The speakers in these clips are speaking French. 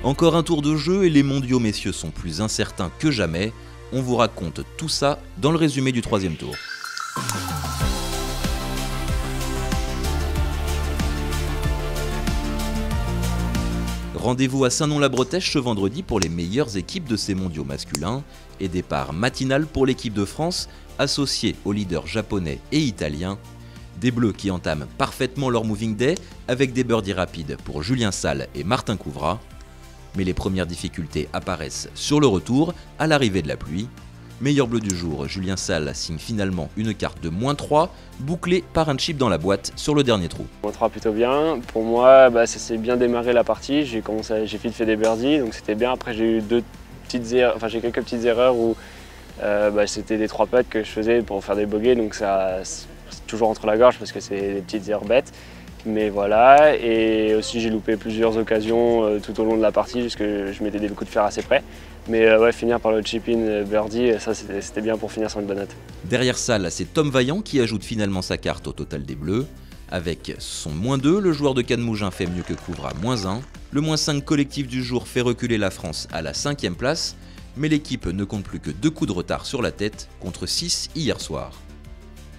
Encore un tour de jeu et les mondiaux messieurs sont plus incertains que jamais. On vous raconte tout ça dans le résumé du troisième tour. Rendez-vous à Saint-Nom-la-Bretèche ce vendredi pour les meilleures équipes de ces mondiaux masculins et départ matinal pour l'équipe de France associée aux leaders japonais et italiens. Des Bleus qui entament parfaitement leur moving day avec des birdies rapides pour Julien Salle et Martin Kouvra. Mais les premières difficultés apparaissent sur le retour à l'arrivée de la pluie. Meilleur bleu du jour, Julien Salle signe finalement une carte de -3, bouclée par un chip dans la boîte sur le dernier trou. -3 plutôt bien. Pour moi, ça s'est bien démarré la partie. J'ai vite fait des birdies, donc c'était bien. Après, j'ai eu j'ai quelques petites erreurs où c'était des 3 putts que je faisais pour faire des bogeys, donc ça c'est toujours entre la gorge parce que c'est des petites erreurs bêtes. Mais voilà, et aussi j'ai loupé plusieurs occasions tout au long de la partie puisque je mettais des coups de fer assez près. Mais ouais, finir par le chip-in birdie, ça c'était bien pour finir sur une bonne note. Derrière Salle, c'est Tom Vaillant qui ajoute finalement sa carte au total des Bleus. Avec son -2, le joueur de Cannes-Mougins fait mieux que Kouvra -1. Le -5 collectif du jour fait reculer la France à la 5e place, mais l'équipe ne compte plus que 2 coups de retard sur la tête contre 6 hier soir.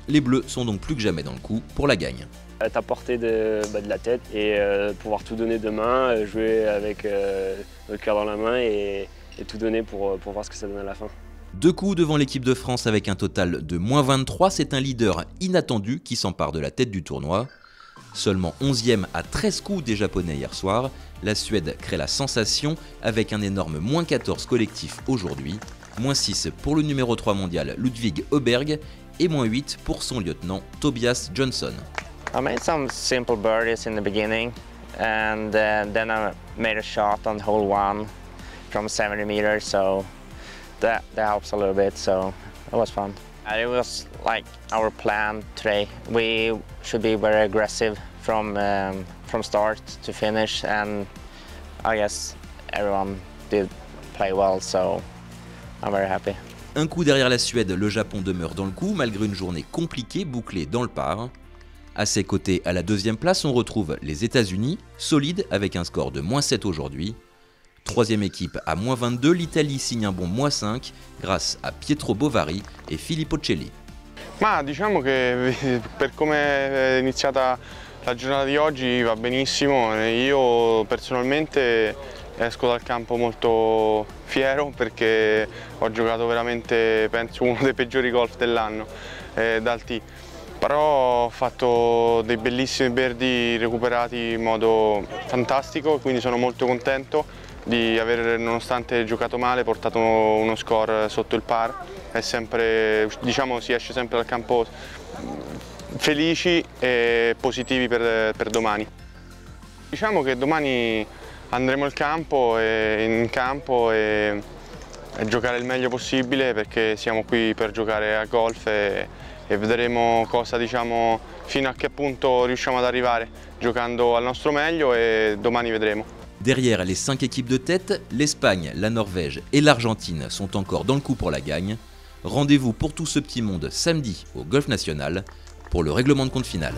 Les Bleus sont donc plus que jamais dans le coup pour la gagne. Être à portée de la tête et pouvoir tout donner demain, jouer avec le cœur dans la main et tout donner pour voir ce que ça donne à la fin. 2 coups devant l'équipe de France avec un total de -23, c'est un leader inattendu qui s'empare de la tête du tournoi. Seulement 11e à 13 coups des Japonais hier soir, la Suède crée la sensation avec un énorme -14 collectif aujourd'hui. -6 pour le numéro 3 mondial Ludvig Åberg et -8 pour son lieutenant Tobias Johnson. I made some simple birdies in the beginning and then I made a shot on hole 1 from 70 meters, so that helps a little bit, so it was fun. And it was like our plan today. We should be very aggressive from start to finish, and I guess everyone did play well, so I'm very happy. Un coup derrière la Suède, le Japon demeure dans le coup malgré une journée compliquée bouclée dans le par. À ses côtés, à la 2e place, on retrouve les États-Unis, solides avec un score de -7 aujourd'hui. 3e équipe à -22, l'Italie signe un bon -5 grâce a Pietro Bovari e Filippo Celli. Ma diciamo che per come è iniziata la giornata di oggi va benissimo. Io personalmente esco dal campo molto fiero perché ho giocato veramente, penso, uno dei peggiori golf dell'anno dal tee. Però ho fatto dei bellissimi birdie recuperati in modo fantastico, quindi sono molto contento di aver, nonostante giocato male, portato uno score sotto il par. È sempre, diciamo, si esce sempre dal campo felici e positivi per domani. Diciamo che domani andremo in campo e giocare il meglio possibile perché siamo qui per giocare a golf e vedremo cosa, diciamo, fino a che punto riusciamo ad arrivare giocando al nostro meglio e domani vedremo. Derrière les 5 équipes de tête, l'Espagne, la Norvège et l'Argentine sont encore dans le coup pour la gagne. Rendez-vous pour tout ce petit monde samedi au Golf National pour le règlement de compte final.